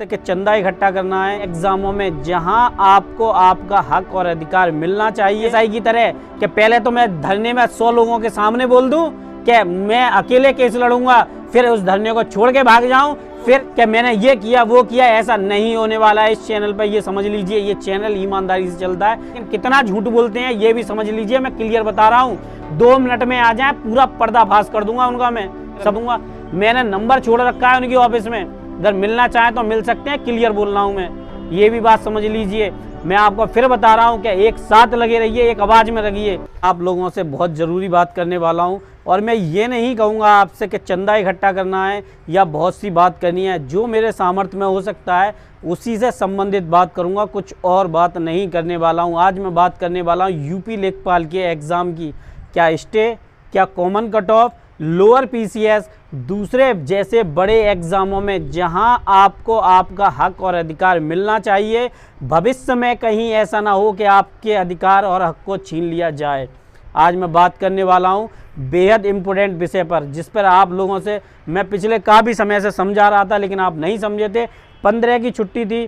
कि चंदा इकट्ठा करना है एग्जामों में, जहां आपको आपका हक और अधिकार मिलना चाहिए। एसआई की तरह कि पहले तो मैं धरने में 100 लोगों के सामने बोल दूं कि मैं अकेले केस लड़ूंगा, फिर उस धरने को छोड़ के भाग जाऊं, फिर कि मैंने ये किया वो किया। ऐसा नहीं होने वाला है इस चैनल पर, ये समझ लीजिए। ये चैनल ईमानदारी से चलता है, लेकिन कितना झूठ बोलते हैं ये भी समझ लीजिए। मैं क्लियर बता रहा हूँ, 2 मिनट में आ जाए पूरा पर्दाफाश कर दूंगा उनका, मैं सब दूंगा। मैंने नंबर छोड़ रखा है उनकी ऑफिस में, अगर मिलना चाहे तो मिल सकते हैं। क्लियर बोल रहा हूँ मैं, ये भी बात समझ लीजिए। मैं आपको फिर बता रहा हूँ कि एक साथ लगे रहिए, एक आवाज़ में रहिए। आप लोगों से बहुत ज़रूरी बात करने वाला हूँ, और मैं ये नहीं कहूँगा आपसे कि चंदा इकट्ठा करना है या बहुत सी बात करनी है। जो मेरे सामर्थ्य में हो सकता है उसी से संबंधित बात करूँगा, कुछ और बात नहीं करने वाला हूँ। आज मैं बात करने वाला हूँ यूपी लेखपाल के एग्ज़ाम की। क्या स्टे, क्या common cut off, lower PCS, दूसरे जैसे बड़े एग्ज़ामों में जहां आपको आपका हक और अधिकार मिलना चाहिए। भविष्य में कहीं ऐसा ना हो कि आपके अधिकार और हक को छीन लिया जाए। आज मैं बात करने वाला हूं बेहद इम्पोर्टेंट विषय पर, जिस पर आप लोगों से मैं पिछले काफ़ी समय से समझा रहा था, लेकिन आप नहीं समझे थे। 15 की छुट्टी थी,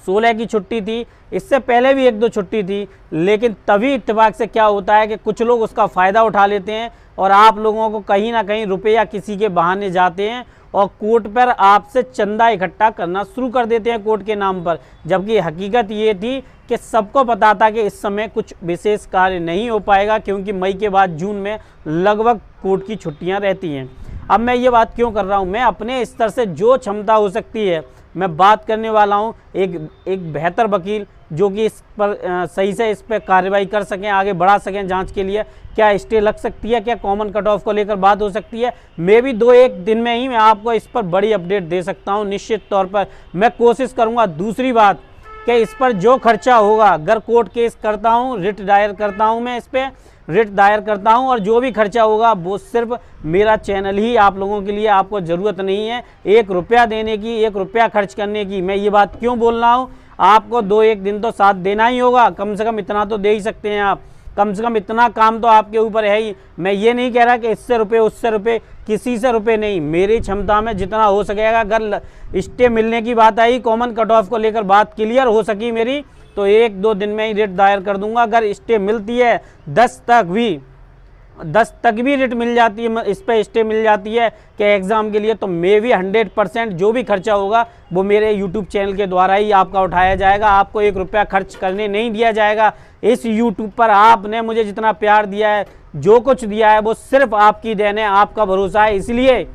16 की छुट्टी थी, इससे पहले भी 1-2 छुट्टी थी, लेकिन तभी इत्तेफाक से क्या होता है कि कुछ लोग उसका फ़ायदा उठा लेते हैं और आप लोगों को कहीं ना कहीं रुपया किसी के बहाने जाते हैं और कोर्ट पर आपसे चंदा इकट्ठा करना शुरू कर देते हैं कोर्ट के नाम पर। जबकि हकीकत ये थी कि सबको पता था कि इस समय कुछ विशेष कार्य नहीं हो पाएगा, क्योंकि मई के बाद जून में लगभग कोर्ट की छुट्टियां रहती हैं। अब मैं ये बात क्यों कर रहा हूँ, मैं अपने स्तर से जो क्षमता हो सकती है मैं बात करने वाला हूँ। एक बेहतर वकील जो कि इस पर सही से इस पर कार्रवाई कर सकें, आगे बढ़ा सकें जांच के लिए। क्या स्टे लग सकती है, क्या कॉमन कट ऑफ को लेकर बात हो सकती है। मैं भी 2-1 दिन में ही मैं आपको इस पर बड़ी अपडेट दे सकता हूँ। निश्चित तौर पर मैं कोशिश करूँगा। दूसरी बात कि इस पर जो खर्चा होगा, अगर कोर्ट केस करता हूँ, रिट दायर करता हूँ, मैं इस पर रिट दायर करता हूं, और जो भी खर्चा होगा वो सिर्फ मेरा चैनल ही आप लोगों के लिए। आपको ज़रूरत नहीं है 1 रुपया देने की, 1 रुपया खर्च करने की। मैं ये बात क्यों बोल रहा हूं, आपको 2-1 दिन तो साथ देना ही होगा, कम से कम इतना तो दे ही सकते हैं आप। कम से कम इतना काम तो आपके ऊपर है ही। मैं ये नहीं कह रहा कि इससे रुपये उससे रुपये, किसी से रुपये नहीं, मेरी क्षमता में जितना हो सकेगा। अगर स्टे मिलने की बात आई, कॉमन कट ऑफ को लेकर बात क्लियर हो सकी मेरी, तो 1-2 दिन में ही रिट दायर कर दूंगा। अगर स्टे मिलती है 10 तक भी रिट मिल जाती है, इस पर स्टे मिल जाती है कि एग्ज़ाम के लिए, तो मैं भी 100% जो भी खर्चा होगा वो मेरे YouTube चैनल के द्वारा ही आपका उठाया जाएगा। आपको 1 रुपया खर्च करने नहीं दिया जाएगा। इस YouTube पर आपने मुझे जितना प्यार दिया है, जो कुछ दिया है, वो सिर्फ आपकी देन है, आपका भरोसा है, इसलिए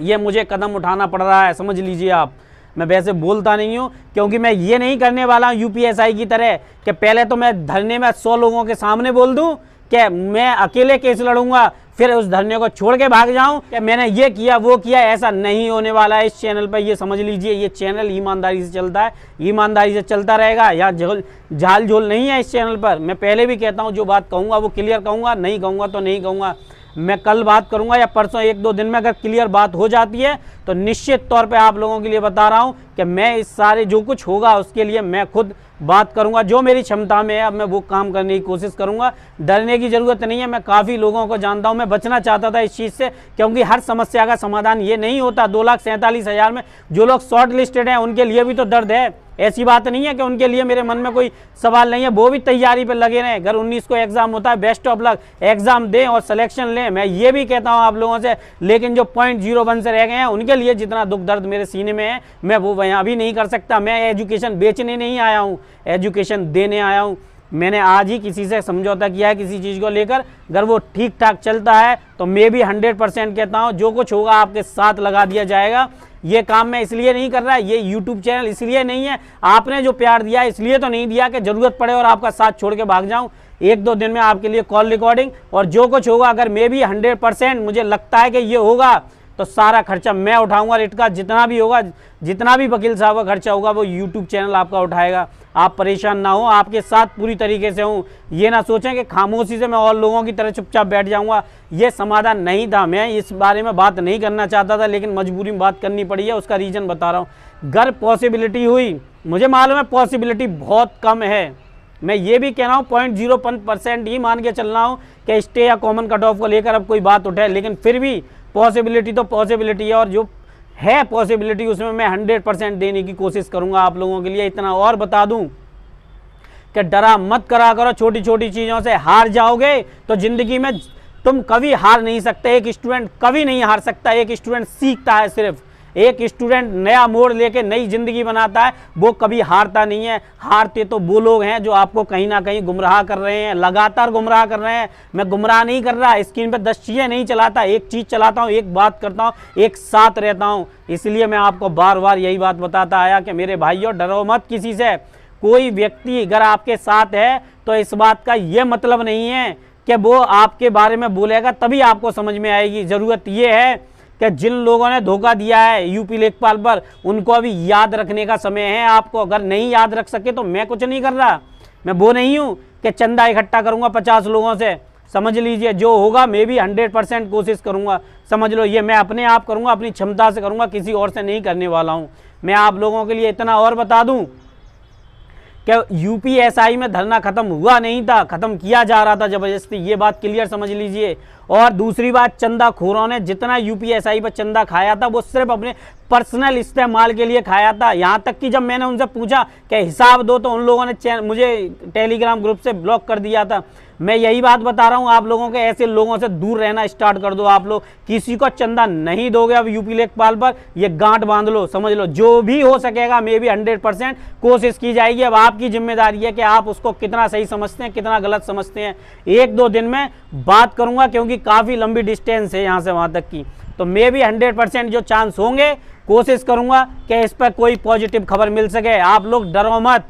ये मुझे कदम उठाना पड़ रहा है, समझ लीजिए आप। मैं वैसे बोलता नहीं हूँ, क्योंकि मैं ये नहीं करने वाला हूँ यूपीएसआई की तरह कि पहले तो मैं धरने में 100 लोगों के सामने बोल दूं कि मैं अकेले केस लड़ूंगा, फिर उस धरने को छोड़ के भाग जाऊं कि मैंने ये किया वो किया। ऐसा नहीं होने वाला है इस चैनल पर, ये समझ लीजिए। ये चैनल ईमानदारी से चलता है, ईमानदारी से चलता रहेगा। या झाल झोल नहीं है इस चैनल पर। मैं पहले भी कहता हूँ, जो बात कहूँगा वो क्लियर कहूँगा, नहीं कहूँगा तो नहीं कहूँगा। मैं कल बात करूंगा या परसों 1-2 दिन में अगर क्लियर बात हो जाती है तो निश्चित तौर पे आप लोगों के लिए बता रहा हूं कि मैं इस सारे जो कुछ होगा उसके लिए मैं खुद बात करूंगा। जो मेरी क्षमता में है अब मैं वो काम करने की कोशिश करूंगा। डरने की ज़रूरत नहीं है। मैं काफ़ी लोगों को जानता हूं, मैं बचना चाहता था इस चीज़ से, क्योंकि हर समस्या का समाधान ये नहीं होता। 2,47,000 में जो लोग शॉर्ट लिस्टेड हैं उनके लिए भी तो दर्द है। ऐसी बात नहीं है कि उनके लिए मेरे मन में कोई सवाल नहीं है, वो भी तैयारी पर लगे रहें। अगर 19 को एग्ज़ाम होता है, बेस्ट ऑफ लक, एग्ज़ाम दें और सिलेक्शन लें। मैं ये भी कहता हूँ आप लोगों से, लेकिन जो 0.01 से रह गए हैं उनके लिए जितना दुख दर्द मेरे सीने में है, मैं वो यहाँ भी नहीं कर सकता। मैं एजुकेशन बेचने नहीं आया हूँ, एजुकेशन देने आया हूँ। मैंने आज ही किसी से समझौता किया है किसी चीज़ को लेकर, अगर वो ठीक ठाक चलता है तो मैं भी 100% कहता हूँ जो कुछ होगा आपके साथ लगा दिया जाएगा। ये काम मैं इसलिए नहीं कर रहा, ये YouTube चैनल इसलिए नहीं है, आपने जो प्यार दिया है इसलिए तो नहीं दिया कि ज़रूरत पड़े और आपका साथ छोड़ के भाग जाऊं। 1-2 दिन में आपके लिए कॉल रिकॉर्डिंग और जो कुछ होगा, अगर मैं भी 100% मुझे लगता है कि ये होगा तो सारा खर्चा मैं उठाऊंगा। रिट का जितना भी होगा, जितना भी वकील साहब का खर्चा होगा वो YouTube चैनल आपका उठाएगा। आप परेशान ना हो, आपके साथ पूरी तरीके से हूँ। ये ना सोचें कि खामोशी से मैं और लोगों की तरह चुपचाप बैठ जाऊंगा। ये समाधान नहीं था, मैं इस बारे में बात नहीं करना चाहता था, लेकिन मजबूरी में बात करनी पड़ी है। उसका रीज़न बता रहा हूँ। अगर पॉसिबिलिटी हुई, मुझे मालूम है पॉसिबिलिटी बहुत कम है, मैं ये भी कह रहा हूँ 0.01% ही मान के चल रहा हूँ कि स्टे या कॉमन कट ऑफ को लेकर अब कोई बात उठे, लेकिन फिर भी पॉसिबिलिटी तो पॉसिबिलिटी है। और जो है पॉसिबिलिटी उसमें मैं 100% देने की कोशिश करूंगा आप लोगों के लिए। इतना और बता दूं कि डरा मत करा करो, छोटी छोटी चीज़ों से हार जाओगे तो ज़िंदगी में तुम कभी हार नहीं सकते। एक स्टूडेंट कभी नहीं हार सकता, एक स्टूडेंट सीखता है, सिर्फ एक स्टूडेंट नया मोड़ लेके नई ज़िंदगी बनाता है, वो कभी हारता नहीं है। हारते तो वो लोग हैं जो आपको कहीं ना कहीं गुमराह कर रहे हैं, लगातार गुमराह कर रहे हैं। मैं गुमराह नहीं कर रहा, स्क्रीन पे 10 चीज़ें नहीं चलाता, एक चीज़ चलाता हूँ, एक बात करता हूँ, एक साथ रहता हूँ। इसलिए मैं आपको बार बार यही बात बताता आया कि मेरे भाइयों डरो मत किसी से। कोई व्यक्ति अगर आपके साथ है तो इस बात का ये मतलब नहीं है कि वो आपके बारे में बोलेगा तभी आपको समझ में आएगी। ज़रूरत ये है कि जिन लोगों ने धोखा दिया है यूपी लेखपाल पर, उनको अभी याद रखने का समय है। आपको अगर नहीं याद रख सके तो मैं कुछ नहीं कर रहा, मैं वो नहीं हूँ कि चंदा इकट्ठा करूँगा 50 लोगों से। समझ लीजिए जो होगा मैं भी 100% कोशिश करूँगा। समझ लो ये मैं अपने आप करूँगा, अपनी क्षमता से करूँगा, किसी और से नहीं करने वाला हूँ। मैं आप लोगों के लिए इतना और बता दूँ कि यूपीएसआई में धरना खत्म हुआ नहीं था, खत्म किया जा रहा था जबरदस्ती, ये बात क्लियर समझ लीजिए। और दूसरी बात, चंदाखोरों ने जितना यूपीएसआई पर चंदा खाया था वो सिर्फ अपने पर्सनल इस्तेमाल के लिए खाया था। यहाँ तक कि जब मैंने उनसे पूछा कि हिसाब दो तो उन लोगों ने मुझे टेलीग्राम ग्रुप से ब्लॉक कर दिया था। मैं यही बात बता रहा हूँ आप लोगों के, ऐसे लोगों से दूर रहना स्टार्ट कर दो। आप लोग किसी को चंदा नहीं दोगे अब यूपी लेखपाल पर, ये गांठ बांध लो, समझ लो। जो भी हो सकेगा मैं भी 100% कोशिश की जाएगी। अब आपकी जिम्मेदारी है कि आप उसको कितना सही समझते हैं, कितना गलत समझते हैं। 1-2 दिन में बात करूंगा क्योंकि काफ़ी लंबी डिस्टेंस है यहाँ से वहाँ तक की, तो मैं भी 100% जो चांस होंगे कोशिश करूंगा कि इस पर कोई पॉजिटिव खबर मिल सके। आप लोग डरो मत,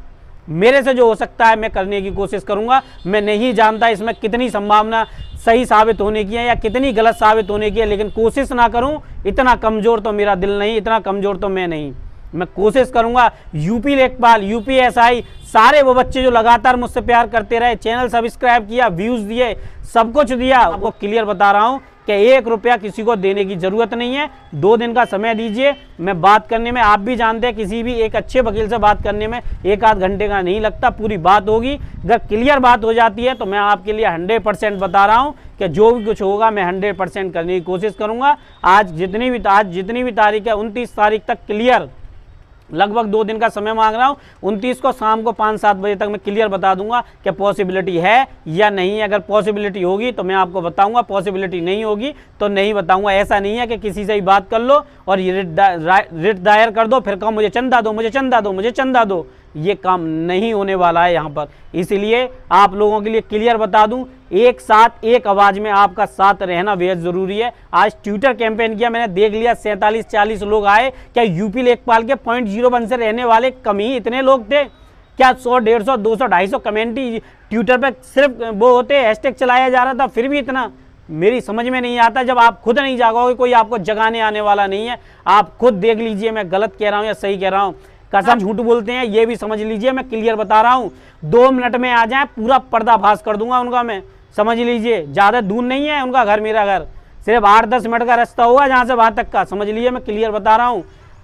मेरे से जो हो सकता है मैं करने की कोशिश करूंगा। मैं नहीं जानता इसमें कितनी संभावना सही साबित होने की है या कितनी गलत साबित होने की है, लेकिन कोशिश ना करूं, इतना कमज़ोर तो मेरा दिल नहीं, इतना कमज़ोर तो मैं नहीं। मैं कोशिश करूंगा यूपी लेखपाल, यूपीएसआई, सारे वो बच्चे जो लगातार मुझसे प्यार करते रहे, चैनल सब्सक्राइब किया, व्यूज़ दिए, सब कुछ दिया, आपको क्लियर बता रहा हूँ कि 1 रुपया किसी को देने की ज़रूरत नहीं है। 2 दिन का समय दीजिए। मैं बात करने में, आप भी जानते हैं किसी भी एक अच्छे वकील से बात करने में 1-8 घंटे का नहीं लगता, पूरी बात होगी। अगर क्लियर बात हो जाती है तो मैं आपके लिए 100% बता रहा हूँ कि जो भी कुछ होगा मैं 100% करने की कोशिश करूँगा। आज जितनी भी तारीख है 29 तारीख तक क्लियर, लगभग 2 दिन का समय मांग रहा हूँ। 29 को शाम को 5-7 बजे तक मैं क्लियर बता दूंगा कि पॉसिबिलिटी है या नहीं है। अगर पॉसिबिलिटी होगी तो मैं आपको बताऊंगा, पॉसिबिलिटी नहीं होगी तो नहीं बताऊंगा। ऐसा नहीं है कि किसी से ही बात कर लो और ये रिट दायर कर दो, फिर कहो मुझे चंदा दो, मुझे चंदा दो, मुझे चंदा दो। ये काम नहीं होने वाला है यहाँ पर। इसलिए आप लोगों के लिए क्लियर बता दूं, एक साथ एक आवाज़ में आपका साथ रहना बेहद ज़रूरी है। आज ट्विटर कैंपेन किया, मैंने देख लिया 47-40 लोग आए। क्या यूपी लेखपाल के 0.01 से रहने वाले कम ही इतने लोग थे क्या? 100, 150, 200, 250 कमेंट ही ट्विटर पर सिर्फ वो होते, हैशटैग चलाया जा रहा था, फिर भी इतना मेरी समझ में नहीं आता। जब आप खुद नहीं जागोगे कोई आपको जगाने आने वाला नहीं है। आप खुद देख लीजिए मैं गलत कह रहा हूँ या सही कह रहा हूँ। कसम झूठ बोलते हैं ये भी समझ लीजिए, मैं क्लियर बता रहा हूँ। 2 मिनट में आ जाए पूरा पर्दाफाश कर दूंगा उनका मैं, समझ लीजिए। ज़्यादा दूर नहीं है उनका घर, मेरा घर सिर्फ 8-10 मिनट का रास्ता होगा जहाँ से वहाँ तक का, समझ लीजिए। मैं क्लियर बता रहा हूँ,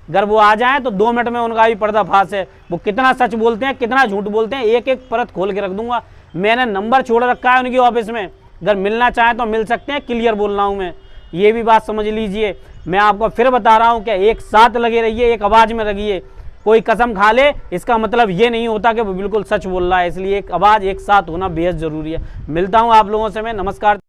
अगर वो आ जाए तो 2 मिनट में उनका भी पर्दाफाश है। वो कितना सच बोलते हैं, कितना झूठ बोलते हैं, एक परत खोल के रख दूंगा। मैंने नंबर छोड़ रखा है उनकी ऑफिस में, अगर मिलना चाहें तो मिल सकते हैं। क्लियर बोल रहा हूँ मैं, ये भी बात समझ लीजिए। मैं आपको फिर बता रहा हूँ कि एक साथ लगे रहिए, एक आवाज़ में रहिए। कोई कसम खा ले इसका मतलब ये नहीं होता कि वो बिल्कुल सच बोल रहा है। इसलिए एक आवाज़, एक साथ होना बेहद ज़रूरी है। मिलता हूँ आप लोगों से मैं, नमस्कार।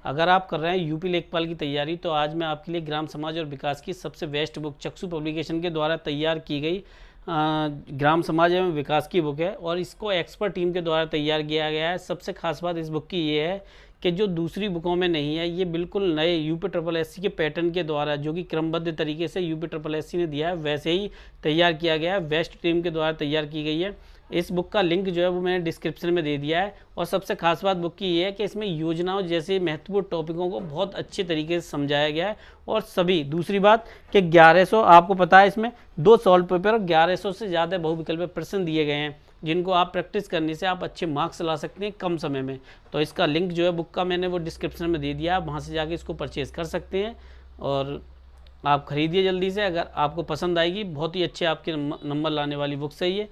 अगर आप कर रहे हैं यूपी लेखपाल की तैयारी तो आज मैं आपके लिए ग्राम समाज और विकास की सबसे बेस्ट बुक चक्षु पब्लिकेशन के द्वारा तैयार की गई ग्राम समाज एवं विकास की बुक है और इसको एक्सपर्ट टीम के द्वारा तैयार किया गया है। सबसे खास बात इस बुक की ये है कि जो दूसरी बुकों में नहीं है, ये बिल्कुल नए यूपी के पैटर्न के द्वारा, जो कि क्रमबद्ध तरीके से यूपी ने दिया है वैसे ही तैयार किया गया है। बेस्ट टीम के द्वारा तैयार की गई है। इस बुक का लिंक जो है वो मैंने डिस्क्रिप्शन में दे दिया है। और सबसे खास बात बुक की ये है कि इसमें योजनाओं जैसे महत्वपूर्ण टॉपिकों को बहुत अच्छे तरीके से समझाया गया है। और सभी, दूसरी बात कि 1100, आपको पता है इसमें 2 सॉल्व पेपर और 1100 से ज़्यादा बहुविकल्पीय प्रश्न दिए गए हैं, जिनको आप प्रैक्टिस करने से आप अच्छे मार्क्स ला सकते हैं कम समय में। तो इसका लिंक जो है बुक का मैंने वो डिस्क्रिप्शन में दे दिया, आप वहाँ से जाके इसको परचेज़ कर सकते हैं और आप ख़रीदिए जल्दी से। अगर आपको पसंद आएगी, बहुत ही अच्छे आपके नंबर लाने वाली बुक्स है ये।